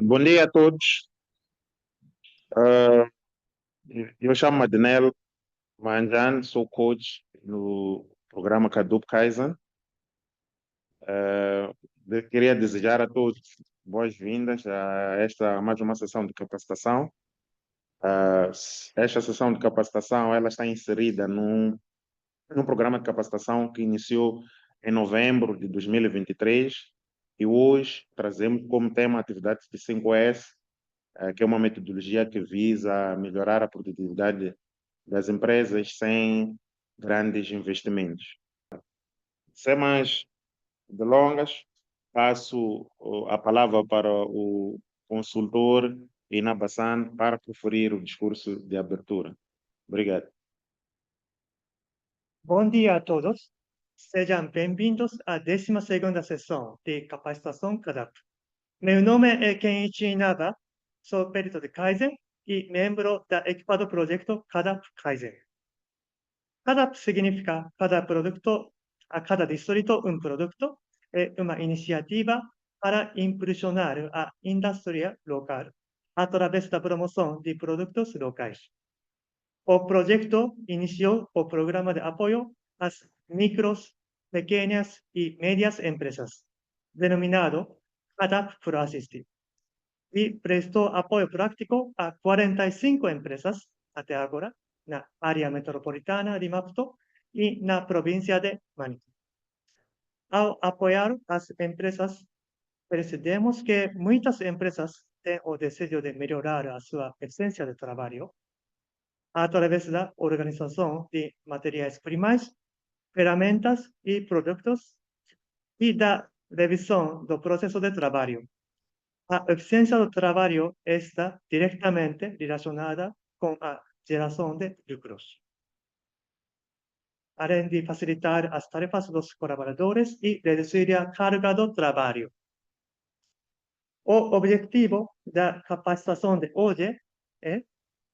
Bom dia a todos. Ah, eu chamo-me Adnel Manjan, sou coach no programa Cadup Kaizen. Queria desejar a todos boas-vindas a esta mais uma sessão de capacitação. Esta sessão de capacitação ela está inserida num programa de capacitação que iniciou em novembro de 2023 e hoje trazemos como tema atividades de 5S, que é uma metodologia que visa melhorar a produtividade das empresas sem grandes investimentos. Sem mais delongas, passo a palavra para o consultor Ina Bassan para proferir o discurso de abertura. Obrigado. Bom dia a todos. Sejam bem-vindos à 12ª sessão de capacitação CADAP. Meu nome é Kenichi Inaba, sou perito de Kaizen e membro da equipa do projeto CADAP Kaizen. CADAP significa cada produto, a cada distrito producto, é uma iniciativa para impulsionar a indústria local através da promoção de produtos locais. O proyecto inició o programa de apoyo a micros, pequeñas y medias empresas, denominado CADAP Pro Assist, y prestó apoyo práctico a 45 empresas hasta ahora en la área metropolitana de Maputo y en la provincia de Manito. Al apoyar a las empresas, percebemos que muchas empresas tienen el deseo de mejorar su eficiencia de trabajo a través da organização de materiais primais, ferramentas e produtos e da revisão do processo de trabalho. A eficiência do trabalho está diretamente relacionada com a geração de lucros, além de facilitar as tarefas dos colaboradores e reduzir a carga do trabalho. O objetivo da capacitação de hoje é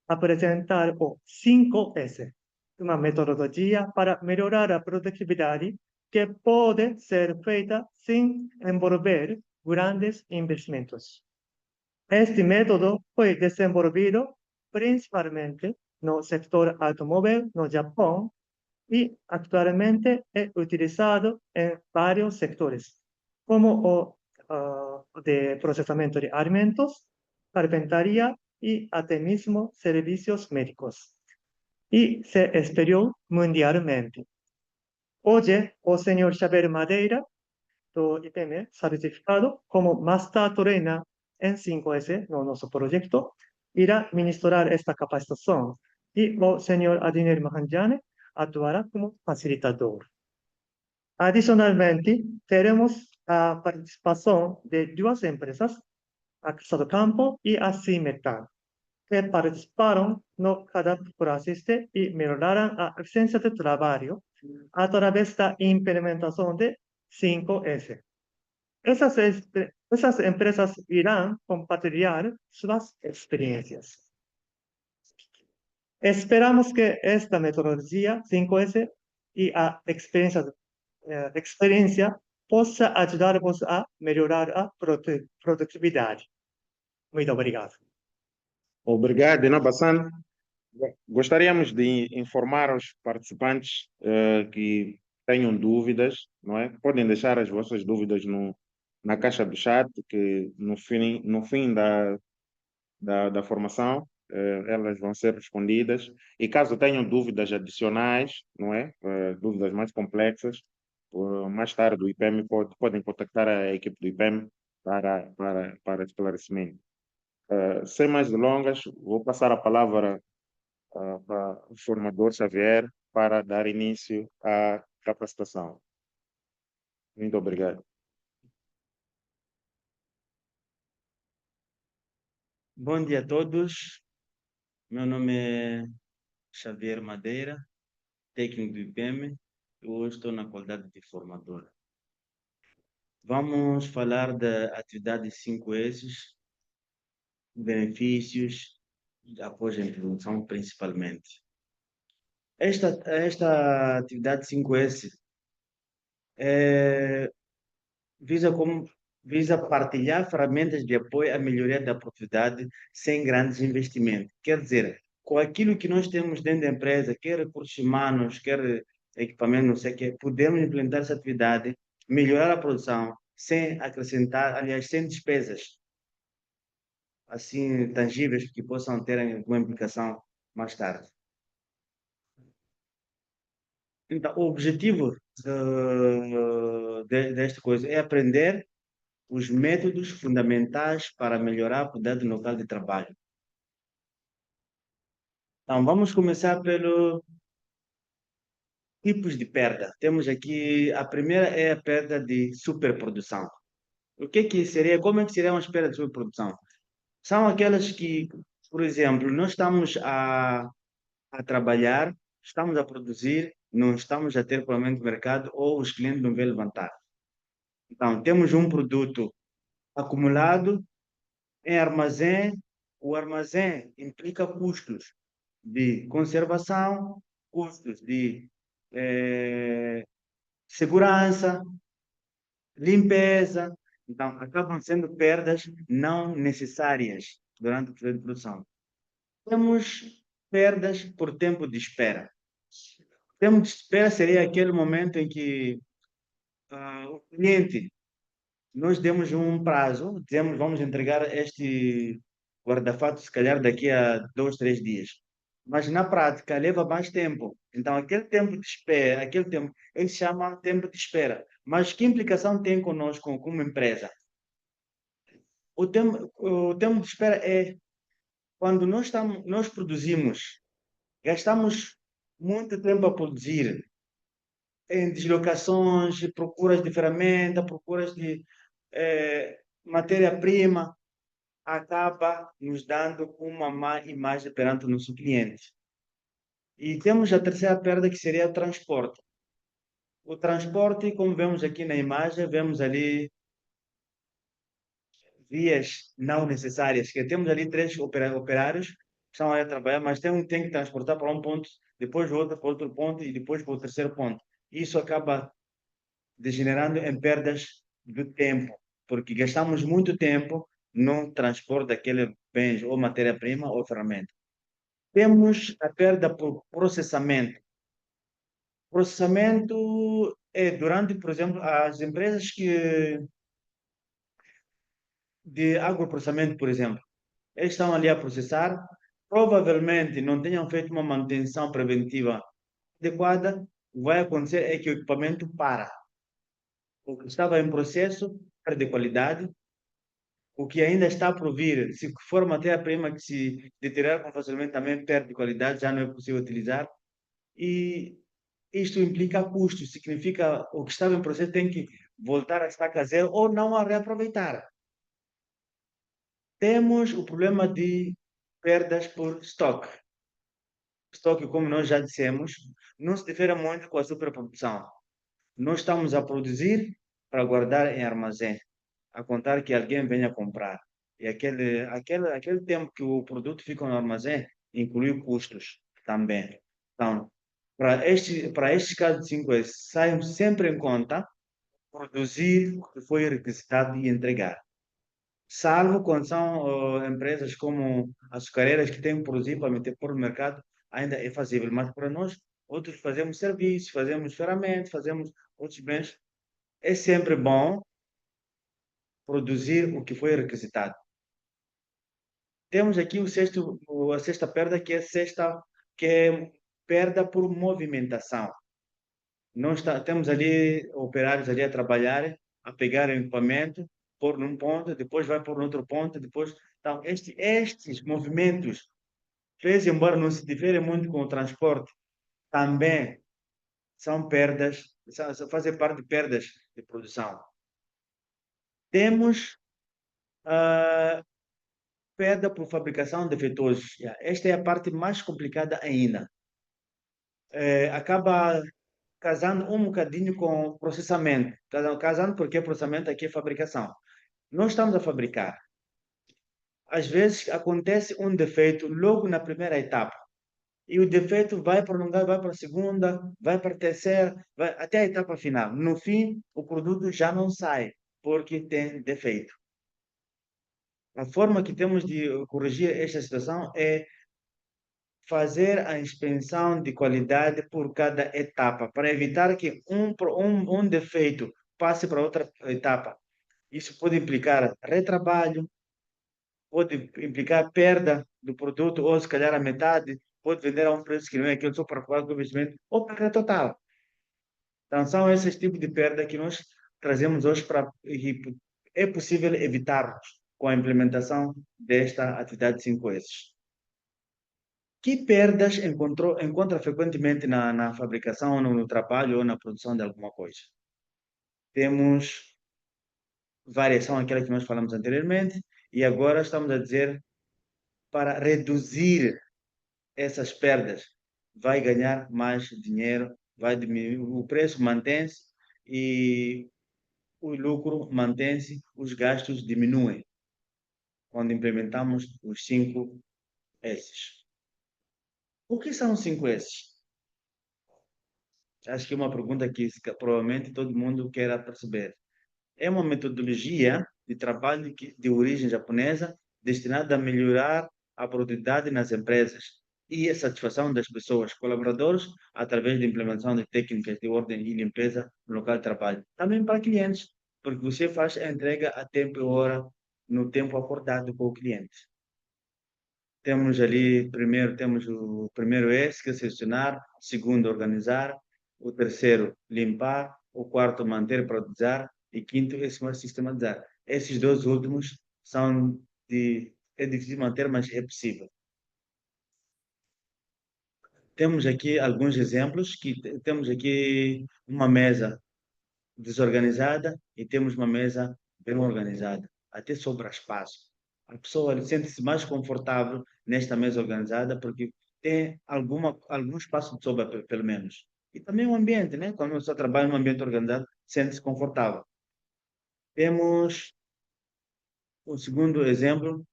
apresentar o 5S, uma metodologia para melhorar a produtividade que pode ser feita sem envolver grandes investimentos. Este método foi desenvolvido principalmente no setor automóvel no Japão e atualmente é utilizado em vários setores, como o de processamento de alimentos, carpintaria y até mismo servicios médicos, y se expandió mundialmente. Hoy, el señor Xavier Madeira, do IPM, certificado como Master Trainer en 5S, no nuestro proyecto, irá ministrar esta capacitación, y el señor Adinel Mahanjane actuará como facilitador. Adicionalmente, tenemos la participación de dos empresas, Axado Campo y Asimetal, que participaron no CADAP Pro Assist y mejoraron la eficiencia de trabajo a través de la implementación de 5S. Esas empresas irán compartir sus experiencias. Esperamos que esta metodología 5S y la experiencia possa ayudarvos a mejorar la productividad. Muy obrigado. Obrigado, Ina Bassan. Gostaríamos de informar os participantes que tenham dúvidas, não é? Podem deixar as vossas dúvidas na caixa do chat, que no fim da formação elas vão ser respondidas. E caso tenham dúvidas adicionais, não é? Dúvidas mais complexas, mais tarde o IPM podem contactar a equipe do IPM para esclarecimento. Sem mais delongas, vou passar a palavra para o formador Xavier para dar início à capacitação. Muito obrigado. Bom dia a todos. Meu nome é Xavier Madeira, técnico do IPM. Eu estou na qualidade de formador. Vamos falar da atividade 5S, benefícios após a implementação principalmente. Esta atividade 5S visa como visa partilhar ferramentas de apoio à melhoria da produtividade sem grandes investimentos. Quer dizer, com aquilo que nós temos dentro da empresa, quer recursos humanos, quer equipamento, não sei o quê, podemos implementar essa atividade, melhorar a produção, sem acrescentar, aliás, sem despesas assim tangíveis que possam ter alguma implicação mais tarde. Então, o objetivo desta coisa é aprender os métodos fundamentais para melhorar a qualidade local de trabalho. Então, vamos começar pelos tipos de perda. Temos aqui, a primeira é a perda de superprodução. O que seria, como é que seria uma perda de superprodução? São aquelas que, por exemplo, nós estamos a trabalhar, estamos a produzir, não estamos a ter provavelmente mercado ou os clientes não vão levantar. Então, temos um produto acumulado em armazém, o armazém implica custos de conservação, custos de segurança, limpeza. Então, acabam sendo perdas não necessárias durante o período de produção. Temos perdas por tempo de espera. O tempo de espera seria aquele momento em que o cliente, nós demos um prazo, dizemos vamos entregar este guarda-fato se calhar daqui a 2, 3 dias. Mas na prática leva mais tempo. Então aquele tempo de espera, aquele tempo, ele chama tempo de espera. Mas que implicação tem conosco como empresa? O tempo de espera é quando nós produzimos, gastamos muito tempo a produzir em deslocações, procuras de ferramenta, procuras de matéria-prima, acaba nos dando uma má imagem perante o nosso cliente. E temos a terceira perda, que seria o transporte. O transporte, como vemos aqui na imagem, vemos ali vias não necessárias, que temos ali 3 operários que estão ali a trabalhar, mas tem que transportar para um ponto, depois outro para outro ponto e depois para o terceiro ponto. Isso acaba degenerando em perdas de tempo, porque gastamos muito tempo no transporte daquele bens ou matéria-prima ou ferramenta. Temos a perda por processamento. Processamento é durante, por exemplo, as empresas de agroprocessamento, por exemplo, eles estão ali a processar, provavelmente não tenham feito uma manutenção preventiva adequada, vai acontecer é que o equipamento para. O que estava em processo perde qualidade, o que ainda está por vir, se for matéria-prima que se deteriorar facilmente, também perde qualidade, já não é possível utilizar. E isto implica custos, significa o que estava em processo tem que voltar a estaca zero ou não a reaproveitar. Temos o problema de perdas por estoque. Estoque, como nós já dissemos, não se difere muito com a superprodução. Nós estamos a produzir para guardar em armazém, a contar que alguém venha comprar. E aquele tempo que o produto fica no armazém inclui custos também. Então, para estes casos de 5 saem sempre em conta produzir o que foi requisitado e entregar. Salvo quando são empresas como açucareiras que têm que produzir para meter por no mercado, ainda é fazível. Mas para nós, outros fazemos serviços, fazemos ferramentas, fazemos outros bens. É sempre bom produzir o que foi requisitado. Temos aqui a sexta perda, que é perda por movimentação. Temos ali operários ali a trabalhar, a pegar o equipamento, pôr num ponto, depois vai por outro ponto, depois. Então, estes movimentos, embora não se diferem muito com o transporte, também são perdas, fazem parte de perdas de produção. Temos a perda por fabricação defeituosos. Esta é a parte mais complicada ainda. Acaba casando um bocadinho com o processamento. Casando porque processamento aqui é fabricação. Nós estamos a fabricar. Às vezes acontece um defeito logo na primeira etapa. E o defeito vai prolongar, vai para a segunda, vai para a terceira, vai até a etapa final. No fim, o produto já não sai. porque tem defeito. A forma que temos de corrigir esta situação é fazer a inspeção de qualidade por cada etapa, para evitar que um defeito passe para outra etapa. Isso pode implicar retrabalho, pode implicar perda do produto, ou se calhar a metade, pode vender a um preço que não é aquele só para pagar o investimento, ou perda total. Então, são esses tipos de perda que nós trazemos hoje e é possível evitarmos com a implementação desta atividade 5S. Que perdas encontra frequentemente na fabricação, no trabalho ou na produção de alguma coisa? Temos variação, aquela que nós falamos anteriormente, e agora estamos a dizer para reduzir essas perdas, vai ganhar mais dinheiro, vai diminuir, o preço mantém-se e o lucro mantém-se, os gastos diminuem quando implementamos os 5 S's. O que são os 5 S's? Acho que é uma pergunta que provavelmente todo mundo quer perceber. É uma metodologia de trabalho de origem japonesa destinada a melhorar a produtividade nas empresas e a satisfação das pessoas, colaboradores, através da implementação de técnicas de ordem e limpeza no local de trabalho. Também para clientes, porque você faz a entrega a tempo e hora, no tempo acordado com o cliente. Temos o primeiro S, que é selecionar, o segundo, organizar, o terceiro, limpar, o quarto, manter e produzir, e quinto, sistematizar. Esses dois últimos é difícil manter, mas é possível. Temos aqui alguns exemplos, temos aqui uma mesa desorganizada e temos uma mesa bem organizada. Até sobra espaço. A pessoa sente-se mais confortável nesta mesa organizada porque tem algum espaço de sobra, pelo menos. E também o ambiente, né? Quando você trabalha num ambiente organizado, sente-se confortável. Temos o segundo exemplo.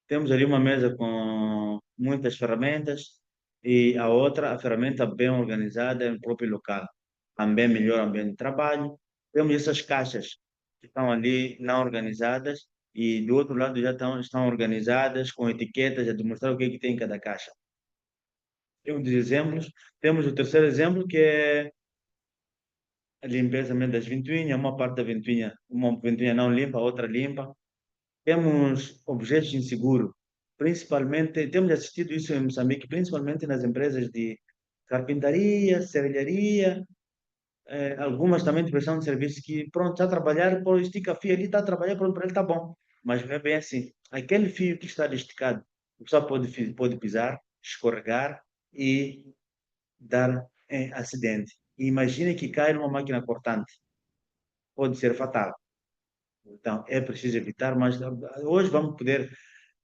Temos ali uma mesa com muitas ferramentas e a ferramenta bem organizada no próprio local. Também melhora o ambiente de trabalho. Temos essas caixas que estão ali não organizadas e do outro lado já estão organizadas com etiquetas a demonstrar o que é que tem em cada caixa. É um dos exemplos. Temos o terceiro exemplo, que é a limpeza das ventoinhas. Uma ventoinha não limpa, a outra limpa. Temos objetos inseguros, principalmente, temos assistido isso em Moçambique, principalmente nas empresas de carpintaria, serralharia, algumas também de prestação de serviços que, pronto, está a trabalhar, pô, estica fio ali, está a trabalhar, pronto, para ele está bom. Mas não é bem assim. Aquele fio que está esticado, o pessoal pode pisar, escorregar e dar acidente. E imagine que cai numa máquina cortante. Pode ser fatal. Então, é preciso evitar, mas hoje vamos poder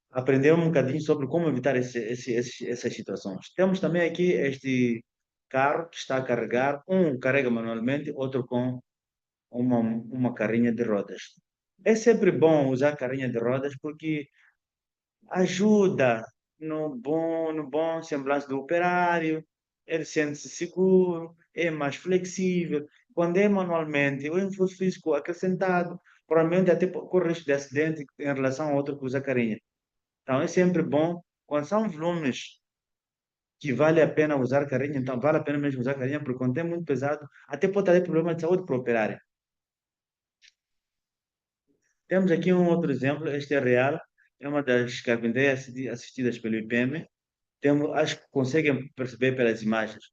aprender um bocadinho sobre como evitar essas situações. Temos também aqui este carro que está a carregar, um carrega manualmente, outro com uma carrinha de rodas. É sempre bom usar carrinha de rodas porque ajuda no bom semblante do operário, ele sente-se seguro, é mais flexível. Quando é manualmente, o esforço físico acrescentado, provavelmente até corre risco de acidente em relação a outro que usa carrinha. Então, é sempre bom, quando são volumes que vale a pena usar carrinha, então vale a pena mesmo usar carrinha, porque quando é muito pesado, até pode ter problema de saúde para o operário. Temos aqui um outro exemplo, este é real, é uma das carpintarias assistidas pelo IPM. Acho que conseguem perceber pelas imagens.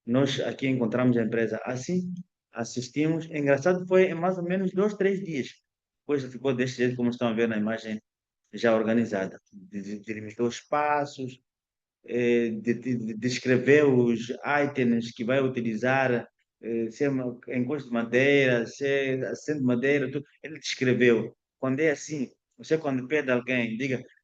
Nós aqui encontramos a empresa assim, assistimos. Engraçado, foi em mais ou menos 2, 3 dias. Depois ficou deste jeito, como estão a ver na imagem, já organizada. Delimitou espaços, descrever os itens que vai utilizar, se é encosto de madeira, se é assento de madeira, tudo. Ele descreveu. Quando é assim, você quando pede a alguém,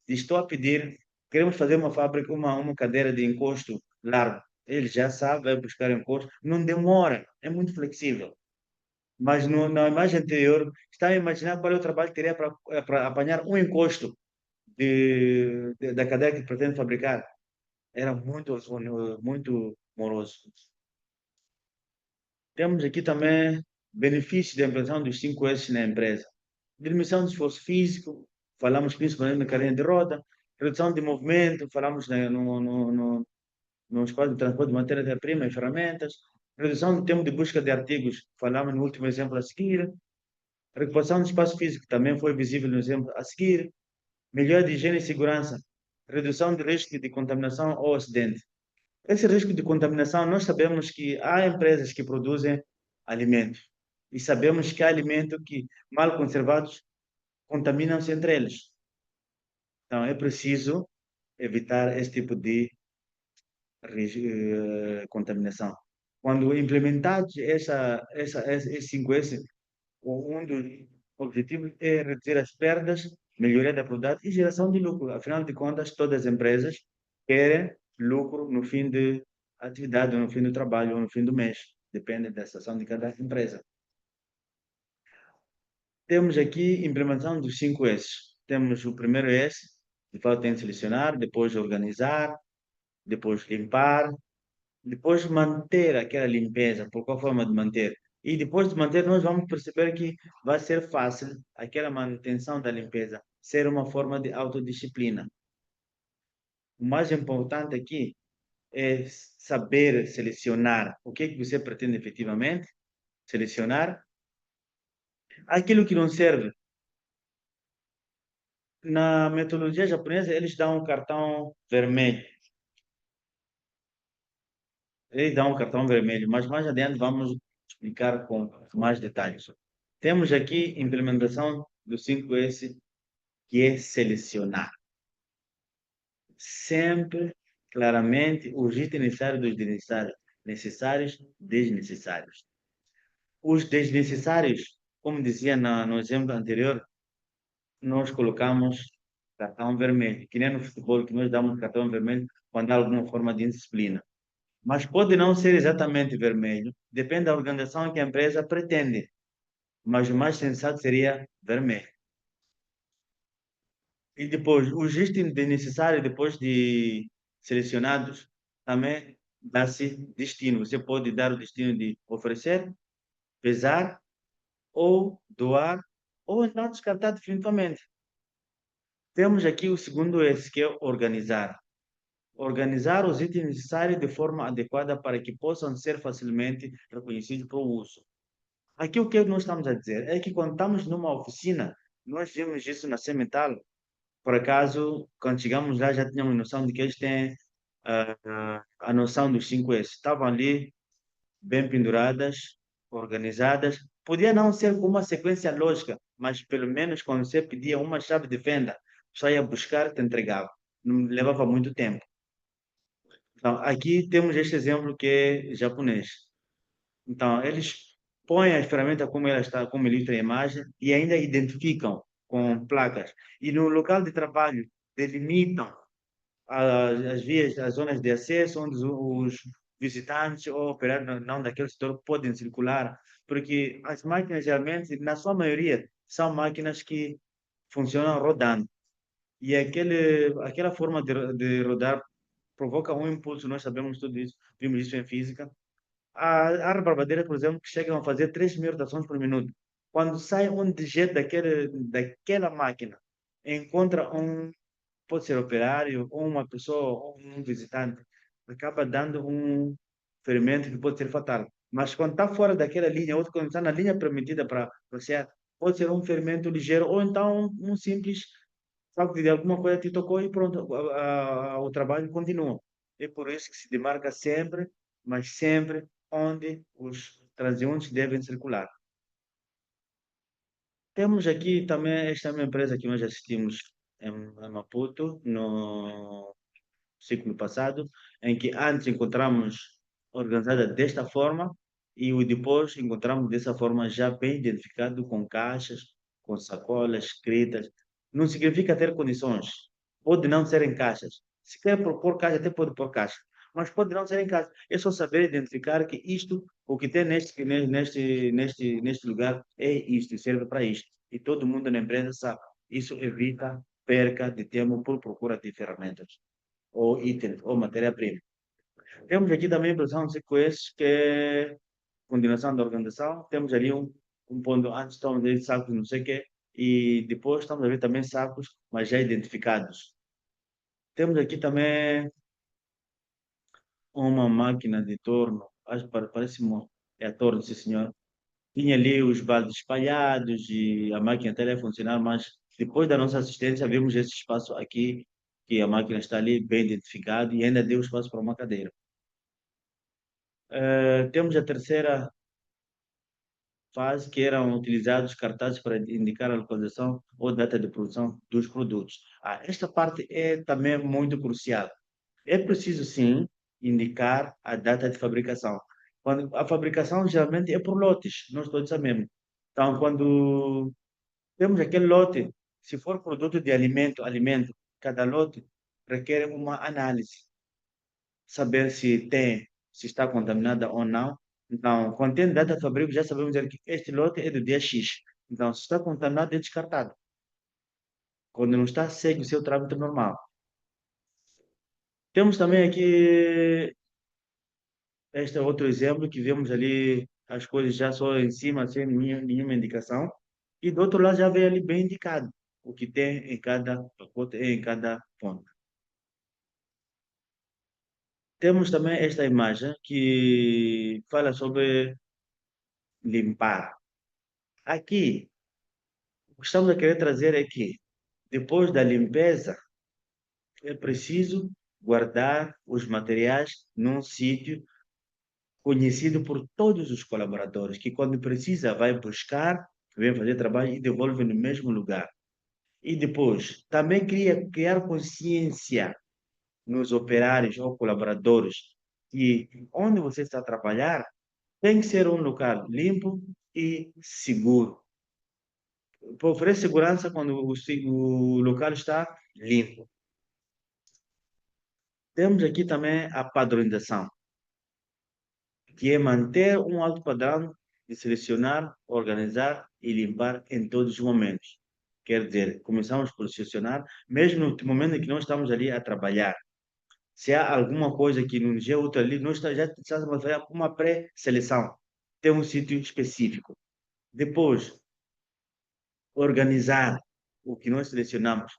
estou a pedir, queremos fazer uma fábrica, uma cadeira de encosto largo. Ele já sabe, vai buscar encosto, não demora, é muito flexível. Mas na imagem anterior, está a imaginar qual é o trabalho que teria para apanhar um encosto da cadeira que pretende fabricar. Era muito moroso. Temos aqui também benefícios da implementação dos 5S na empresa. Diminuição do esforço físico, falamos principalmente na cadeia de roda, redução de movimento, falamos no espaço de transporte de matéria-prima e ferramentas, redução do tempo de busca de artigos, falamos no último exemplo a seguir, recuperação do espaço físico, também foi visível no exemplo a seguir, melhora de higiene e segurança, redução de risco de contaminação ou acidente. Esse risco de contaminação, nós sabemos que há empresas que produzem alimentos e sabemos que há alimentos que, mal conservados, contaminam-se entre eles. Então, é preciso evitar esse tipo de contaminação. Quando implementados esses 5S, um dos objetivos é reduzir as perdas, melhoria da produtividade e geração de lucro. Afinal de contas, todas as empresas querem lucro no fim de atividade, no fim do trabalho, ou no fim do mês. Depende da situação de cada empresa. Temos aqui implementação dos 5S. Temos o primeiro S, de fato tem que selecionar, depois organizar, depois limpar, depois manter aquela limpeza. Por qual forma de manter? E depois de manter, nós vamos perceber que vai ser fácil aquela manutenção da limpeza, ser uma forma de autodisciplina. O mais importante aqui é saber selecionar o que você pretende efetivamente, selecionar aquilo que não serve. Na metodologia japonesa, eles dão um cartão vermelho. Eles dão um cartão vermelho, mas mais adiante vamos explicar com mais detalhes. Temos aqui implementação do 5S, que é selecionar. Sempre, claramente, os itens necessários dos desnecessários, necessários, desnecessários. Os desnecessários, como dizia no exemplo anterior, nós colocamos cartão vermelho, que nem no futebol, que nós damos cartão vermelho quando há alguma forma de indisciplina. Mas pode não ser exatamente vermelho, depende da organização que a empresa pretende. Mas o mais sensato seria vermelho. E depois, os itens necessários, depois de selecionados, também dá-se destino. Você pode dar o destino de oferecer, pesar, ou doar, ou então descartar definitivamente. Temos aqui o segundo S, que é organizar. Organizar os itens necessários de forma adequada para que possam ser facilmente reconhecidos para o uso. Aqui o que nós estamos a dizer é que quando estamos numa oficina, nós vimos isso na Cemetal. Por acaso, quando chegamos lá, já tínhamos noção de que eles têm a noção dos 5S. Estavam ali, bem penduradas, organizadas. Podia não ser com uma sequência lógica, mas pelo menos quando você pedia uma chave de fenda, só ia buscar e te entregava. Não levava muito tempo. Então, aqui temos este exemplo que é japonês. Então, eles põem a ferramenta como ela está, como ilustra a imagem, e ainda identificam com placas. E no local de trabalho, delimitam as vias, as zonas de acesso, onde os visitantes ou operários não daquele setor podem circular, porque as máquinas, geralmente, na sua maioria, são máquinas que funcionam rodando. E aquela forma de rodar provoca um impulso, nós sabemos tudo isso, vimos isso em física. Há barbadeiras, por exemplo, que chegam a fazer 3.000 rotações por minuto. Quando sai um dejeto daquela máquina, encontra pode ser operário, ou uma pessoa, ou um visitante, acaba dando um ferimento que pode ser fatal. Mas quando está fora daquela linha, ou quando está na linha permitida para passear, pode ser um ferimento ligeiro, ou então um simples facto de alguma coisa te tocou e pronto, o trabalho continua. É por isso que se demarca sempre, mas sempre, onde os transeuntes devem circular. Temos aqui também, esta é uma empresa que nós assistimos em Maputo, no ciclo passado, em que antes encontramos organizada desta forma e o depois encontramos dessa forma já bem identificado, com caixas, com sacolas escritas. Não significa ter condições. Pode não ser em caixas. Se quer propor caixa, até pode pôr caixa. Mas pode não ser em caixa. É só saber identificar que isto, o que tem neste lugar, é isto, serve para isto. E todo mundo na empresa sabe. Isso evita perca de tempo por procura de ferramentas ou itens, ou matéria-prima. Temos aqui também a impressão de sequências que continuação da organização, temos ali um ponto antes, estamos a ver sacos, não sei o quê, e depois estamos a ver também sacos, mas já identificados. Temos aqui também uma máquina de torno, acho que parece é a torno, sim senhor. Tinha ali os baldes espalhados e a máquina até ia funcionar, mas depois da nossa assistência vimos esse espaço aqui, que a máquina está ali bem identificado e ainda deu espaço para uma cadeira. Temos a terceira fase, que eram utilizados cartazes para indicar a localização ou data de produção dos produtos. Esta parte é também muito crucial. É preciso, sim, indicar a data de fabricação. Quando a fabricação geralmente é por lotes, nós todos sabemos. Então, quando temos aquele lote, se for produto de alimento, cada lote requer uma análise, saber se está contaminada ou não. Então, quando tem data de fabrico, já sabemos dizer que este lote é do dia X. Então, se está contaminado, é descartado. Quando não está, segue o seu trâmite normal. Temos também aqui este é outro exemplo que vemos ali as coisas já só em cima, sem nenhuma indicação. E do outro lado já vem ali bem indicado o que tem em cada pacote e em cada ponto. Temos também esta imagem que fala sobre limpar. Aqui, o que estamos a querer trazer é que, depois da limpeza, é preciso guardar os materiais num sítio conhecido por todos os colaboradores, que quando precisa vai buscar, vem fazer trabalho e devolve no mesmo lugar. E depois, também criar consciência nos operários ou colaboradores que onde você está a trabalhar tem que ser um local limpo e seguro. Para oferecer segurança quando o local está limpo. Temos aqui também a padronização, que é manter um alto padrão de selecionar, organizar e limpar em todos os momentos. Quer dizer, começamos por selecionar, mesmo no momento em que nós estamos ali a trabalhar. Se há alguma coisa que nos é útil ali, nós já estamos a fazer uma pré-seleção. Tem um sítio específico. Depois, organizar o que nós selecionamos.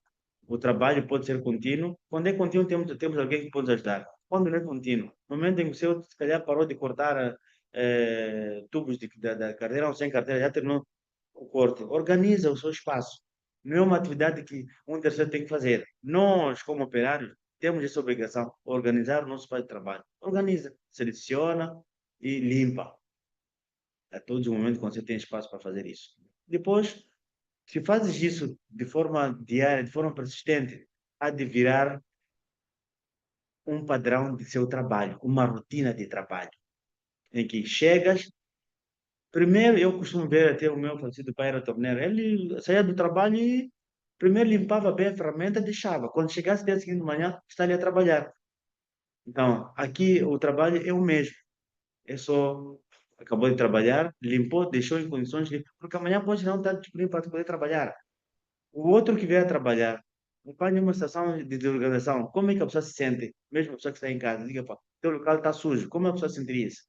O trabalho pode ser contínuo. Quando é contínuo, temos alguém que pode ajudar. Quando não é contínuo, no momento em que o seu, se calhar, parou de cortar tubos da carteira ou sem carteira, já terminou o corte. Organiza o seu espaço. Não é uma atividade que um terceiro tem que fazer. Nós, como operários, temos essa obrigação, organizar o nosso espaço de trabalho. Organiza, seleciona e limpa. A todos os momentos, quando você tem espaço para fazer isso. Depois, se fazes isso de forma diária, de forma persistente, há de virar um padrão de seu trabalho, uma rotina de trabalho, em que chegas. Primeiro, eu costumo ver até o meu falecido pai era torneiro. Ele saía do trabalho e primeiro limpava bem a ferramenta, deixava. Quando chegasse dia seguinte de manhã, está ali a trabalhar. Então, aqui o trabalho é o mesmo. É só acabou de trabalhar, limpou, deixou em condições de. Porque amanhã pode não estar disponível para poder trabalhar. O outro que veio a trabalhar, o pai de uma estação de desorganização, como é que a pessoa se sente? Mesmo a pessoa que está em casa, diga, pá, teu local está sujo, como a pessoa sentiria isso?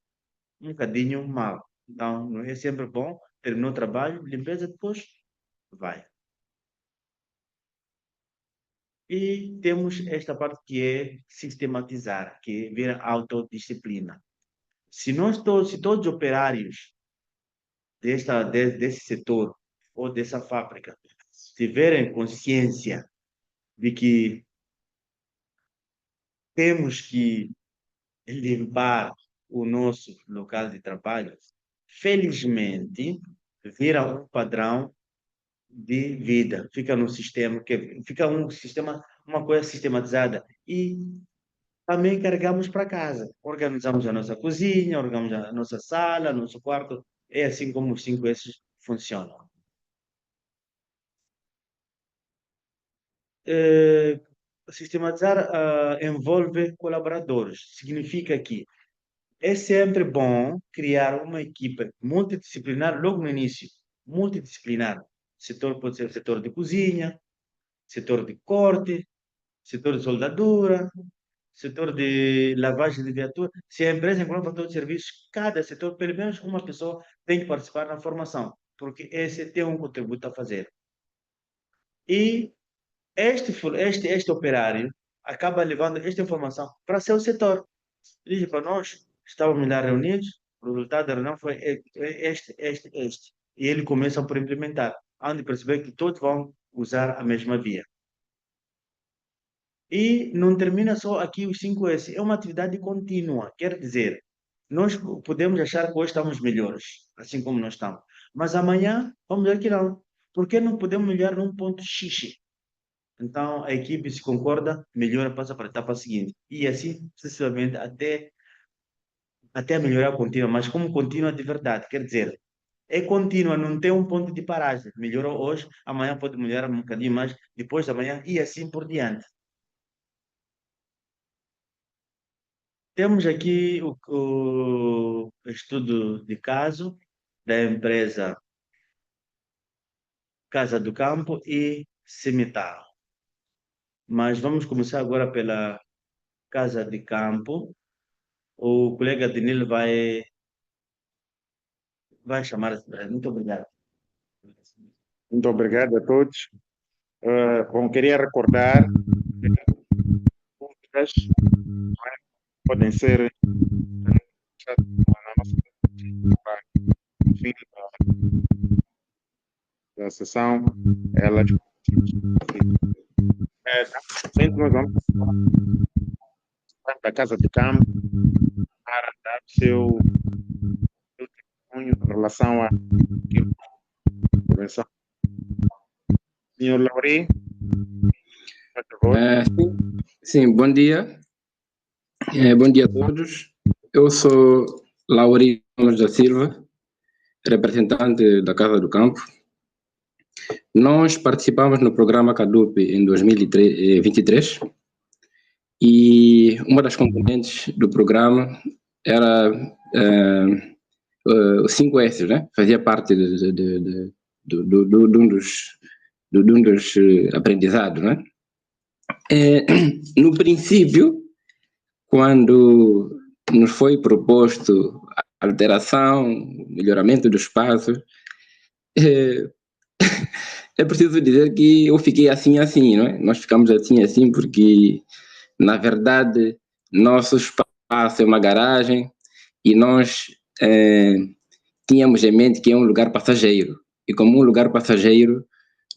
Um bocadinho mal. Então, não é sempre bom, terminou o trabalho, limpeza, depois vai. E temos esta parte que é sistematizar, que vira autodisciplina. Se todos os operários desse setor ou dessa fábrica tiverem consciência de que temos que limpar o nosso local de trabalho, felizmente, vira um padrão de vida, fica no sistema, fica um sistema, uma coisa sistematizada e também carregamos para casa. Organizamos a nossa cozinha, organizamos a nossa sala, nosso quarto, é assim como os 5 S funcionam. Sistematizar envolve colaboradores, significa que é sempre bom criar uma equipe multidisciplinar logo no início. Multidisciplinar. Setor pode ser setor de cozinha, setor de corte, setor de soldadura, setor de lavagem de viatura, se a empresa encontra fator de serviços, cada setor, pelo menos uma pessoa tem que participar na formação, porque esse tem um contributo a fazer. E este operário acaba levando esta informação para seu setor. Diz para nós, estávamos lá reunidos, o resultado da reunião foi este. E ele começa por implementar, onde perceber que todos vão usar a mesma via. E não termina só aqui os 5S, é uma atividade contínua, quer dizer, nós podemos achar que hoje estamos melhores, assim como nós estamos, mas amanhã vamos ver que não. Por que não podemos melhorar num ponto X? Então, a equipe se concorda, melhora, passa para a etapa seguinte. E assim, sucessivamente, até melhorar contínua. Mas como contínua de verdade, quer dizer, é contínua, não tem um ponto de paragem. Melhorou hoje, amanhã pode melhorar um bocadinho mais, depois da manhã, e assim por diante. Temos aqui o estudo de caso da empresa Casa do Campo e Cemital. Mas vamos começar agora pela Casa de Campo. O colega Danilo vai chamar. Muito obrigado. Muito obrigado a todos. Bom, queria recordar que dúvidas podem ser na nossa no fim da sessão. Elas nós vamos da Casa de Campo para dar seu testemunho em relação à intervenção. Senhor Lauri, sim, bom dia. Bom dia a todos. Eu sou Lauri da Silva, representante da Casa do Campo. Nós participamos no programa CADUP em 2023 e uma das componentes do programa era os 5S, né? Fazia parte de um dos aprendizados, né? No princípio, quando nos foi proposto a alteração, melhoramento do espaço, é preciso dizer que eu fiquei assim, não é? Nós ficamos assim, porque, na verdade, nosso espaço é uma garagem e nós tínhamos em mente que é um lugar passageiro. E como um lugar passageiro,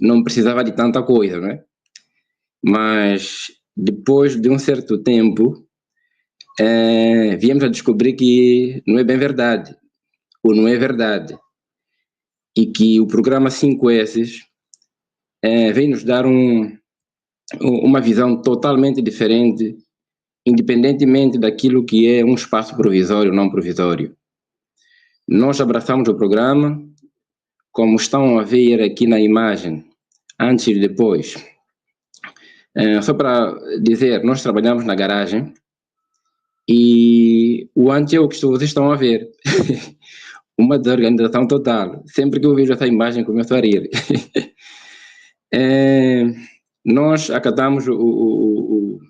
não precisava de tanta coisa, não é? Mas, depois de um certo tempo, viemos a descobrir que não é bem verdade, ou não é verdade, e que o programa 5S vem nos dar uma visão totalmente diferente, independentemente daquilo que é um espaço provisório ou não provisório. Nós abraçamos o programa, como estão a ver aqui na imagem, antes e depois. Só para dizer, nós trabalhamos na garagem e o antes é o que vocês estão a ver. Uma desorganização total. Sempre que eu vejo essa imagem, começo a rir. Nós acatamos o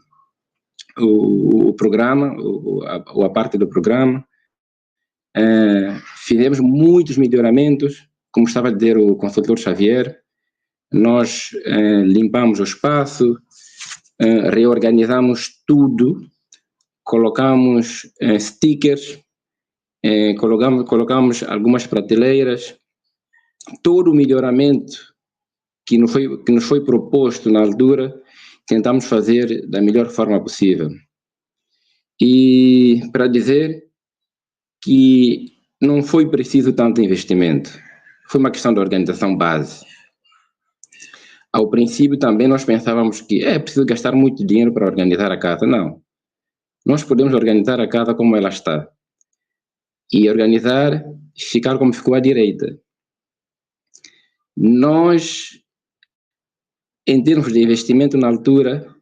programa, a parte do programa. Fizemos muitos melhoramentos, como estava a dizer o consultor Xavier. Nós limpamos o espaço, reorganizamos tudo, colocamos stickers, colocamos algumas prateleiras. Todo o melhoramento que nos foi proposto na altura, tentamos fazer da melhor forma possível. E para dizer que não foi preciso tanto investimento, foi uma questão de organização base. Ao princípio também nós pensávamos que é preciso gastar muito dinheiro para organizar a casa. Não. Nós podemos organizar a casa como ela está. E organizar, ficar como ficou à direita. Nós, em termos de investimento na altura,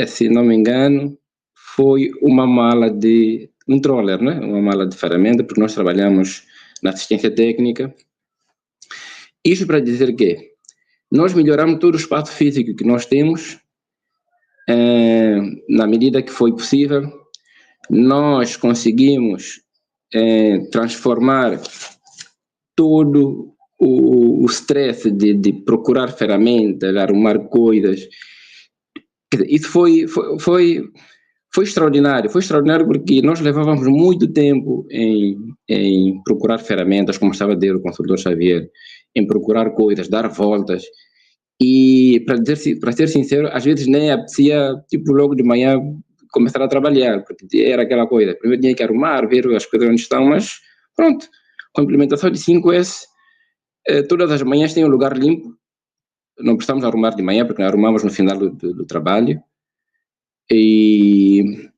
se não me engano, foi uma mala de um troller, né? Uma mala de ferramenta, porque nós trabalhamos na assistência técnica. Isso para dizer que nós melhoramos todo o espaço físico que nós temos, na medida que foi possível, nós conseguimos transformar todo o stress de procurar ferramentas, arrumar coisas. Quer dizer, isso foi extraordinário porque nós levávamos muito tempo em procurar ferramentas, como estava a dizer o consultor Xavier, em procurar coisas, dar voltas, e para ser sincero, às vezes nem apetecia, tipo, logo de manhã começar a trabalhar, porque era aquela coisa, primeiro tinha que arrumar, ver as coisas onde estão, mas pronto, com a implementação de 5S, todas as manhãs tem um lugar limpo, não precisamos arrumar de manhã, porque arrumamos no final do trabalho. E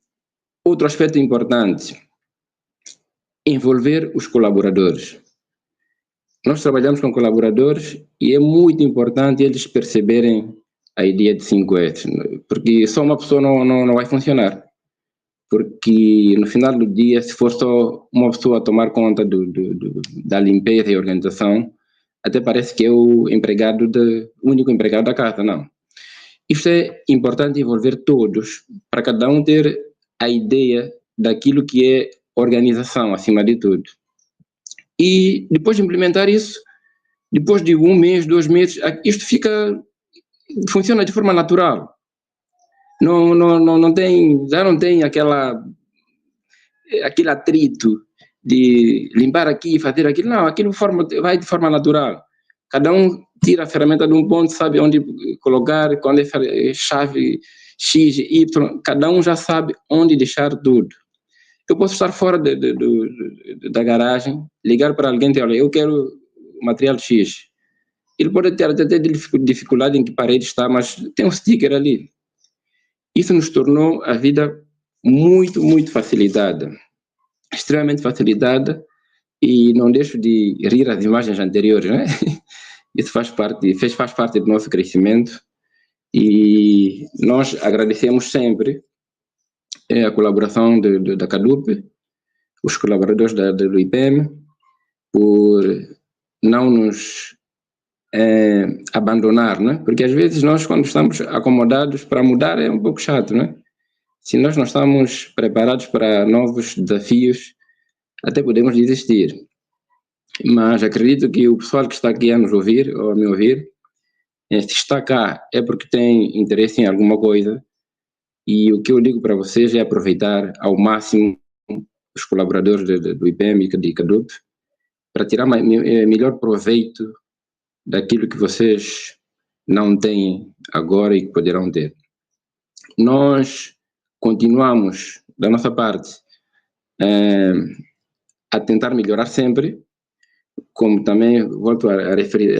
outro aspecto importante, envolver os colaboradores. Nós trabalhamos com colaboradores e é muito importante eles perceberem a ideia de 5S, porque só uma pessoa não vai funcionar. Porque no final do dia, se for só uma pessoa a tomar conta da limpeza e organização, até parece que é o único empregado da casa, não. Isto é importante envolver todos, para cada um ter a ideia daquilo que é organização, acima de tudo. E depois de implementar isso, depois de 1 mês, 2 meses, isto funciona de forma natural. Já não tem aquele atrito de limpar aqui, fazer aquilo, não, aquilo vai de forma natural. Cada um tira a ferramenta de um ponto, sabe onde colocar, quando é chave X, Y, cada um já sabe onde deixar tudo. Eu posso estar fora da garagem, ligar para alguém e dizer, olha, eu quero material X. Ele pode ter até dificuldade em que parede está, mas tem um sticker ali. Isso nos tornou a vida muito, muito facilitada, extremamente facilitada, e não deixo de rir as imagens anteriores, né? Isso faz parte do nosso crescimento e nós agradecemos sempre a colaboração da CADUP, os colaboradores do IPM, por não nos abandonar, né? Porque às vezes nós, quando estamos acomodados, para mudar é um pouco chato, né? Se nós não estamos preparados para novos desafios, até podemos desistir. Mas acredito que o pessoal que está aqui a nos ouvir, ou a me ouvir, se está cá é porque tem interesse em alguma coisa, e o que eu digo para vocês é aproveitar ao máximo os colaboradores do IPM e de CADUP para tirar melhor proveito daquilo que vocês não têm agora e que poderão ter. Nós continuamos, da nossa parte, a tentar melhorar sempre, como também volto a referir,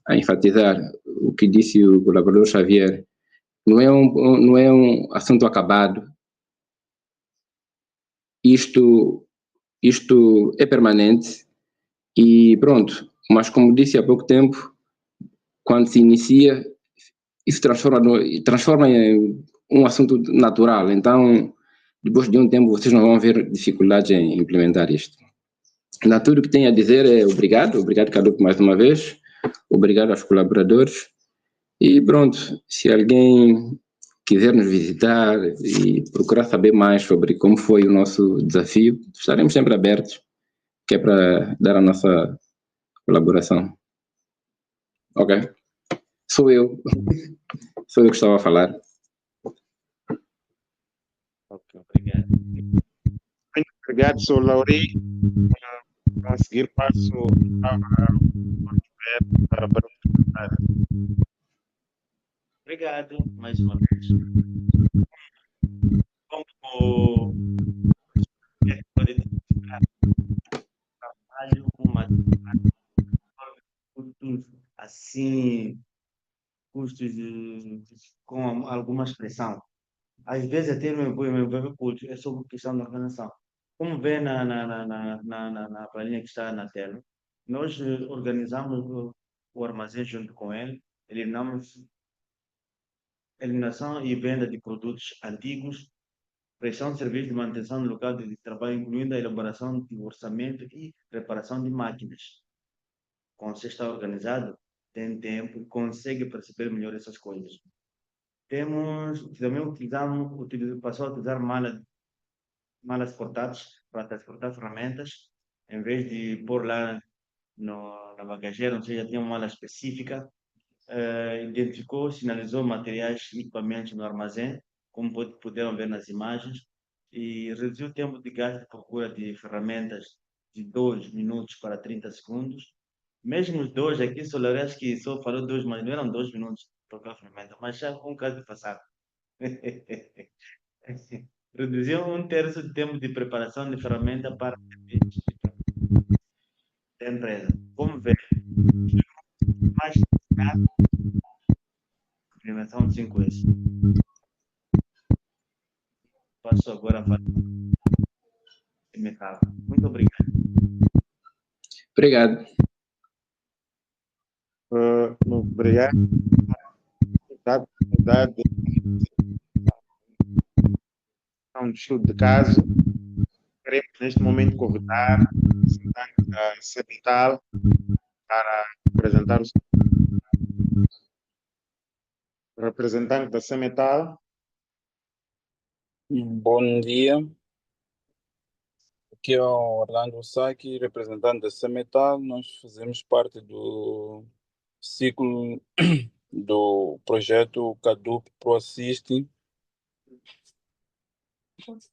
a enfatizar o que disse o colaborador Xavier, não é um assunto acabado. Isto é permanente e pronto, mas como disse há pouco tempo, quando se inicia, isso transforma em um assunto natural, então depois de um tempo vocês não vão ver dificuldades em implementar isto. Tudo que tenho a dizer é obrigado CADUP mais uma vez, obrigado aos colaboradores e pronto, se alguém quiser nos visitar e procurar saber mais sobre como foi o nosso desafio, estaremos sempre abertos, que é para dar a nossa colaboração. Ok? Sou eu que estava a falar. Ok, obrigado. Muito obrigado, Sr. Lauri. A seguir passo para a pergunta. Obrigado mais uma vez. Como pode identificar trabalho, custos assim, custos com alguma expressão. Às vezes até meu curso é sobre questão da organização. Como vê na planilha que está na tela, nós organizamos o armazém junto com ele, eliminamos eliminação e venda de produtos antigos, prestação de serviços de manutenção do local de trabalho, incluindo a elaboração de orçamento e reparação de máquinas. Quando você está organizado, tem tempo e consegue perceber melhor essas coisas. passou a utilizar malas portáteis para transportar ferramentas, em vez de pôr lá na bagageira, ou seja, tinha uma mala específica. Identificou, sinalizou materiais e equipamentos no armazém, como puderam ver nas imagens, e reduziu o tempo de gasto de procura de ferramentas de 2 minutos para 30 segundos. Mesmo os dois aqui, Solares que só falou 2, mas não eram 2 minutos para trocar a ferramenta, mas já com um caso de passado. Reduziu 1/3 do tempo de preparação de ferramenta para a empresa. Como vê, mais implementação de 5S. Passo agora a falar. Muito obrigado. Obrigado. Obrigado. Dado um estudo de caso, queremos neste momento convidar a representante da CEMITAL para apresentar o representante da CEMITAL. Bom dia, aqui é o Orlando Saki, representante da CEMETAL. Nós fazemos parte do ciclo do projeto CADUP ProAssist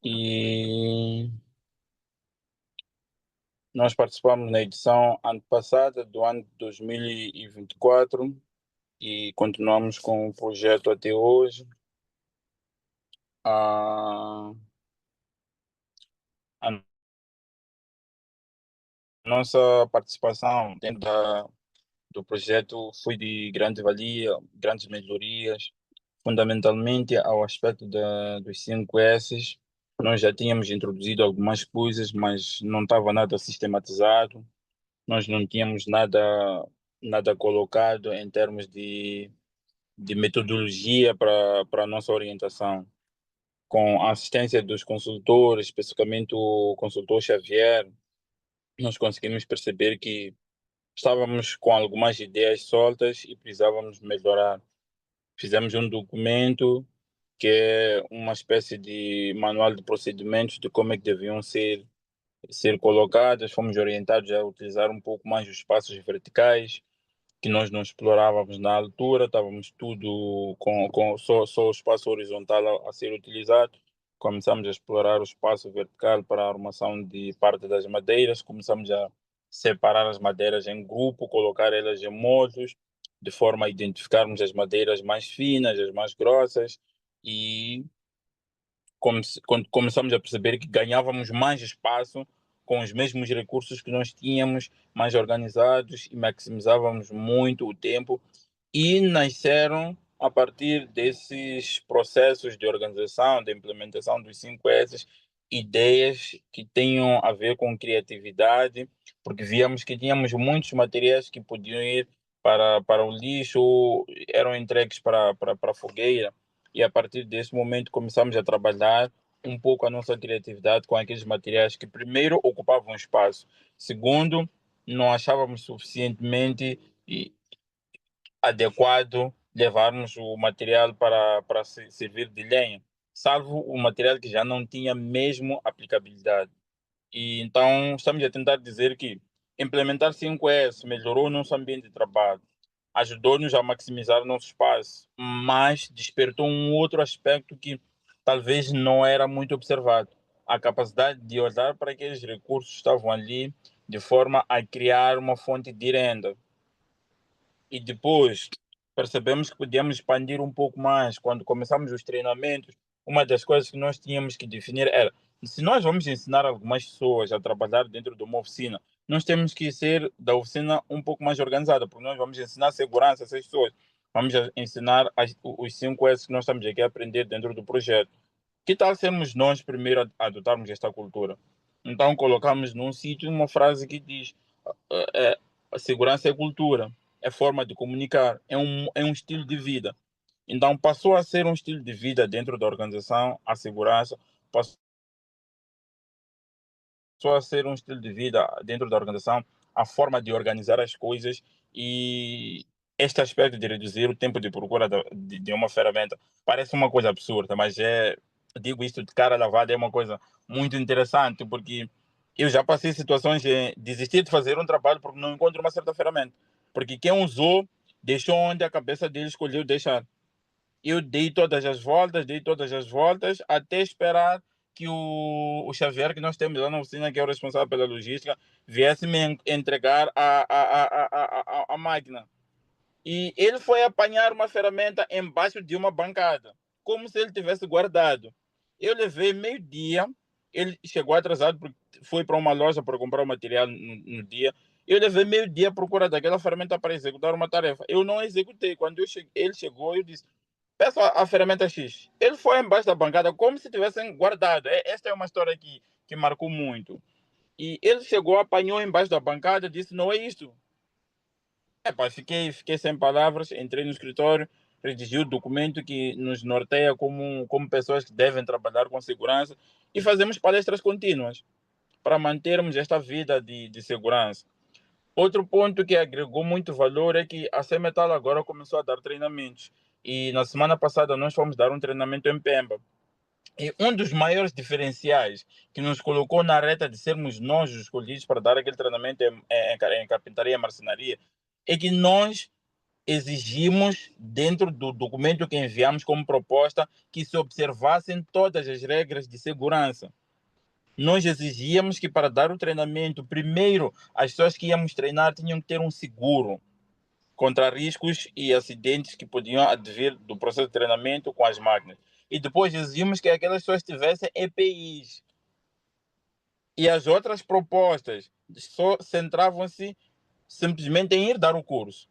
e nós participamos na edição antepassada do ano de 2024 e continuamos com o projeto até hoje. A nossa participação dentro do projeto foi de grande valia, grandes melhorias, fundamentalmente ao aspecto dos 5S. Nós já tínhamos introduzido algumas coisas, mas não estava nada sistematizado, nós não tínhamos nada colocado em termos de metodologia para a nossa orientação. Com a assistência dos consultores, especificamente o consultor Xavier, nós conseguimos perceber que estávamos com algumas ideias soltas e precisávamos melhorar. Fizemos um documento que é uma espécie de manual de procedimentos de como é que deviam ser colocadas. Fomos orientados a utilizar um pouco mais os espaços verticais, que nós não explorávamos na altura, estávamos tudo com só o espaço horizontal a ser utilizado. Começamos a explorar o espaço vertical para a arrumação de parte das madeiras, começamos a separar as madeiras em grupo, colocar elas em módulos, de forma a identificarmos as madeiras mais finas, as mais grossas, e começamos a perceber que ganhávamos mais espaço com os mesmos recursos que nós tínhamos, mais organizados, e maximizávamos muito o tempo. E nasceram, a partir desses processos de organização, de implementação dos 5S, ideias que tenham a ver com criatividade, porque víamos que tínhamos muitos materiais que podiam ir para o lixo, eram entregues para a fogueira, e a partir desse momento começamos a trabalhar um pouco a nossa criatividade com aqueles materiais que, primeiro, ocupavam espaço, segundo, não achávamos suficientemente adequado levarmos o material para servir de lenha, salvo o material que já não tinha mesmo aplicabilidade. E então estamos a tentar dizer que implementar 5S melhorou o nosso ambiente de trabalho, ajudou-nos a maximizar o nosso espaço, mas despertou um outro aspecto que talvez não era muito observado: a capacidade de olhar para aqueles recursos que estavam ali de forma a criar uma fonte de renda. E depois percebemos que podíamos expandir um pouco mais. Quando começamos os treinamentos, uma das coisas que nós tínhamos que definir era: se nós vamos ensinar algumas pessoas a trabalhar dentro de uma oficina, nós temos que ser da oficina um pouco mais organizada, porque nós vamos ensinar segurança a essas pessoas, vamos ensinar os 5S que nós estamos aqui a aprender dentro do projeto. Que tal sermos nós primeiro a adotarmos esta cultura? Então colocamos num sítio uma frase que diz: a segurança é cultura, é forma de comunicar, é um estilo de vida. Então passou a ser um estilo de vida dentro da organização, a segurança passou a ser um estilo de vida dentro da organização, a forma de organizar as coisas, e este aspecto de reduzir o tempo de procura de uma ferramenta parece uma coisa absurda, mas digo isto de cara lavada, é uma coisa muito interessante, porque eu já passei situações de desistir de fazer um trabalho porque não encontro uma certa ferramenta. Porque quem usou, deixou onde a cabeça dele escolheu deixar. Eu dei todas as voltas, até esperar que o Xavier, que nós temos lá na oficina, que é o responsável pela logística, viesse me entregar a máquina. E ele foi apanhar uma ferramenta embaixo de uma bancada, como se ele tivesse guardado. Eu levei meio-dia, ele chegou atrasado porque foi para uma loja para comprar o material no dia. Eu levei meio-dia à procura daquela ferramenta para executar uma tarefa. Eu não executei. Quando ele chegou, eu disse: peça a ferramenta X. Ele foi embaixo da bancada como se tivessem guardado. Esta é uma história que marcou muito. E ele chegou, apanhou embaixo da bancada, disse: não é isto. Pá, fiquei sem palavras, entrei no escritório, redigi o documento que nos norteia como pessoas que devem trabalhar com segurança e fazemos palestras contínuas para mantermos esta vida de segurança. Outro ponto que agregou muito valor é que a CEMETAL agora começou a dar treinamentos. E na semana passada nós fomos dar um treinamento em Pemba. E um dos maiores diferenciais que nos colocou na reta de sermos nós os escolhidos para dar aquele treinamento em carpintaria e marcenaria é que nós exigimos, dentro do documento que enviamos como proposta, que se observassem todas as regras de segurança. Nós exigíamos que, para dar o treinamento, primeiro, as pessoas que íamos treinar tinham que ter um seguro contra riscos e acidentes que podiam advir do processo de treinamento com as máquinas. E depois exigimos que aquelas pessoas tivessem EPIs. E as outras propostas só centravam-se simplesmente em ir dar o curso.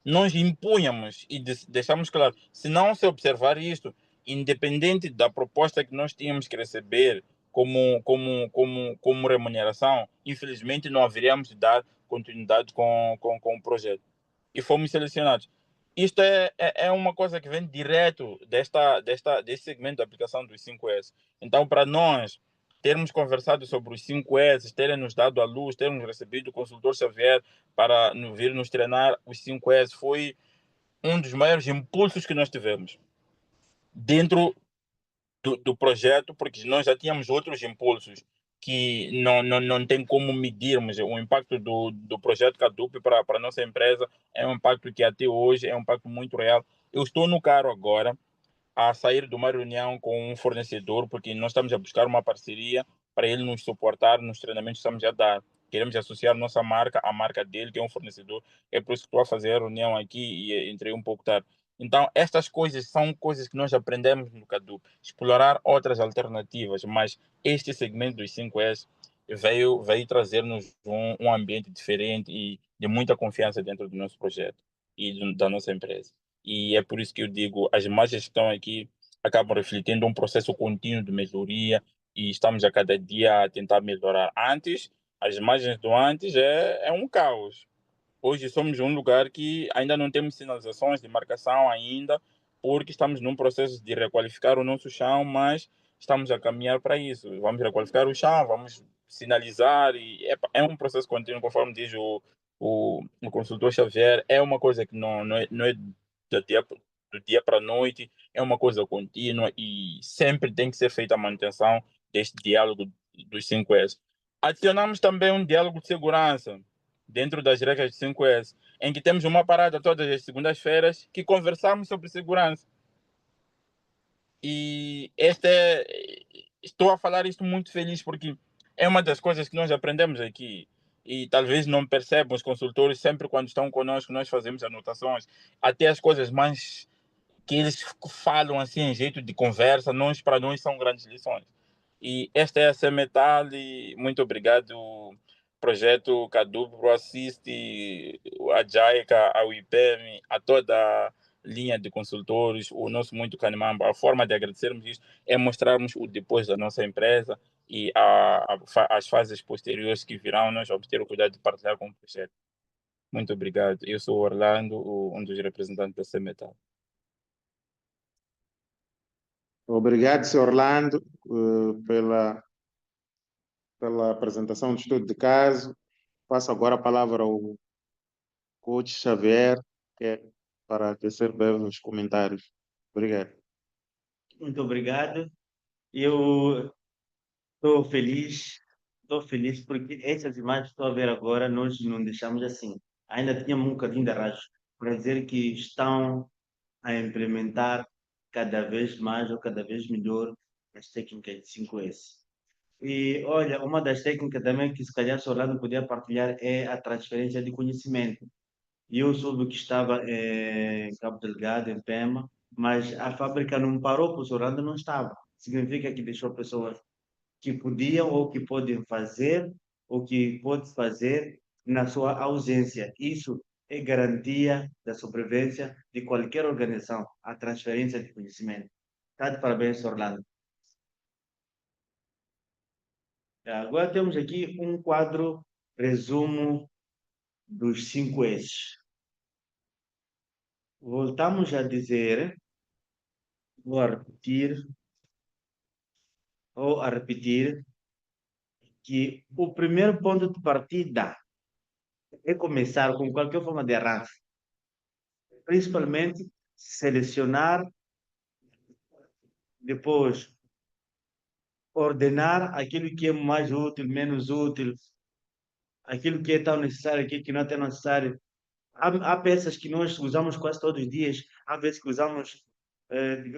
Nós impunhamos e deixamos claro, se não se observar isto, independente da proposta que nós tínhamos que receber como remuneração, infelizmente não haveríamos de dar continuidade com o projeto. E fomos selecionados. Isto é uma coisa que vem direto desse segmento da aplicação dos 5S. Então, para nós termos conversado sobre os 5S, terem nos dado a luz, termos recebido o consultor Xavier para vir nos treinar os 5S, foi um dos maiores impulsos que nós tivemos dentro do projeto, porque nós já tínhamos outros impulsos que não tem como medirmos. O impacto do projeto Cadup para a nossa empresa é um impacto que até hoje é um impacto muito real. Eu estou no carro agora a sair de uma reunião com um fornecedor, porque nós estamos a buscar uma parceria para ele nos suportar nos treinamentos que estamos a dar. Queremos associar nossa marca à marca dele, que é um fornecedor. É por isso que estou a fazer a reunião aqui e entrei um pouco tarde. Então, estas coisas são coisas que nós aprendemos no Cadu. Explorar outras alternativas, mas este segmento dos 5S veio trazer-nos um ambiente diferente e de muita confiança dentro do nosso projeto e da nossa empresa. E é por isso que eu digo, as imagens que estão aqui acabam refletindo um processo contínuo de melhoria e estamos a cada dia a tentar melhorar. Antes, as imagens do antes é um caos. Hoje somos um lugar que ainda não temos sinalizações de marcação ainda, porque estamos num processo de requalificar o nosso chão, mas estamos a caminhar para isso. Vamos requalificar o chão, vamos sinalizar, e é um processo contínuo, conforme diz o consultor Xavier, é uma coisa que não é do dia para a noite, é uma coisa contínua e sempre tem que ser feita a manutenção deste diálogo dos 5S. Adicionamos também um diálogo de segurança dentro das regras de 5S, em que temos uma parada todas as segundas-feiras que conversamos sobre segurança. E estou a falar isto muito feliz porque é uma das coisas que nós aprendemos aqui. E talvez não percebam os consultores, sempre quando estão conosco, nós fazemos anotações, até as coisas mais que eles falam assim em jeito de conversa, para nós são grandes lições. E esta é a CEMETAL e muito obrigado projeto Cadu por assiste a JAICA, ao IPM, a toda a linha de consultores, o nosso muito Canimamba. A forma de agradecermos isto é mostrarmos o depois da nossa empresa e as fases posteriores que virão, nós vamos ter o cuidado de partilhar com o projeto. Muito obrigado. Eu sou Orlando, um dos representantes da CEMETAL. Obrigado, Sr. Orlando, pela apresentação do estudo de caso. Passo agora a palavra ao coach Xavier quer para tecer breves comentários. Obrigado. Muito obrigado. Eu estou feliz porque essas imagens que estou a ver agora, nós não deixamos assim. Ainda tínhamos um bocadinho de arrasto para dizer que estão a implementar cada vez mais ou cada vez melhor as técnicas de 5S. E olha, uma das técnicas também que se calhar o Orlando podia partilhar é a transferência de conhecimento. Eu soube que estava em Cabo Delgado, em Pema, mas a fábrica não parou, porque o Orlando não estava. Significa que deixou pessoas que podiam ou que podem fazer, ou que pode fazer na sua ausência. Isso é garantia da sobrevivência de qualquer organização, a transferência de conhecimento. Está de parabéns, Orlando. Agora temos aqui um quadro resumo dos 5 S. Voltamos a dizer, vou a repetir, que o primeiro ponto de partida é começar com qualquer forma de arranjo, principalmente selecionar, depois ordenar aquilo que é mais útil, menos útil, aquilo que é tão necessário, aquilo que não é tão necessário. Há peças que nós usamos quase todos os dias, há vezes que usamos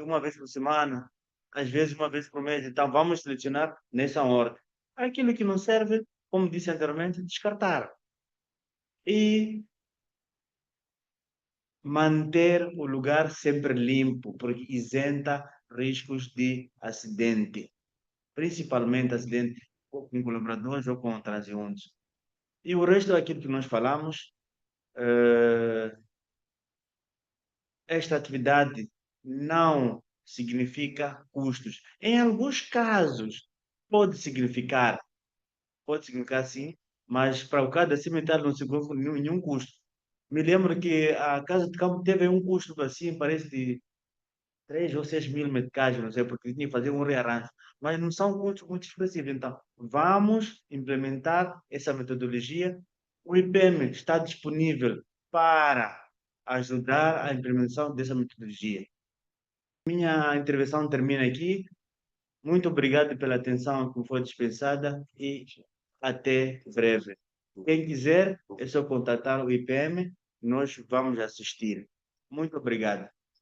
uma vez por semana, às vezes uma vez por mês. Então vamos selecionar nessa ordem. Aquilo que não serve, como disse anteriormente, descartar. E manter o lugar sempre limpo, porque isenta riscos de acidente, principalmente acidente com colaboradores ou com transeuntes. E o resto daquilo que nós falamos, esta atividade não significa custos. Em alguns casos, pode significar sim, mas para o caso da cimentária não significa nenhum custo. Me lembro que a Casa de Campo teve um custo assim, parece de 3 ou 6 mil meticais, não sei, porque tinha que fazer um rearranjo. Mas não são custos muito expressivos. Então, vamos implementar essa metodologia. O IPM está disponível para ajudar a implementação dessa metodologia. Minha intervenção termina aqui. Muito obrigado pela atenção que foi dispensada e até breve. Quem quiser, é só contatar o IPM, nós vamos assistir. Muito obrigado.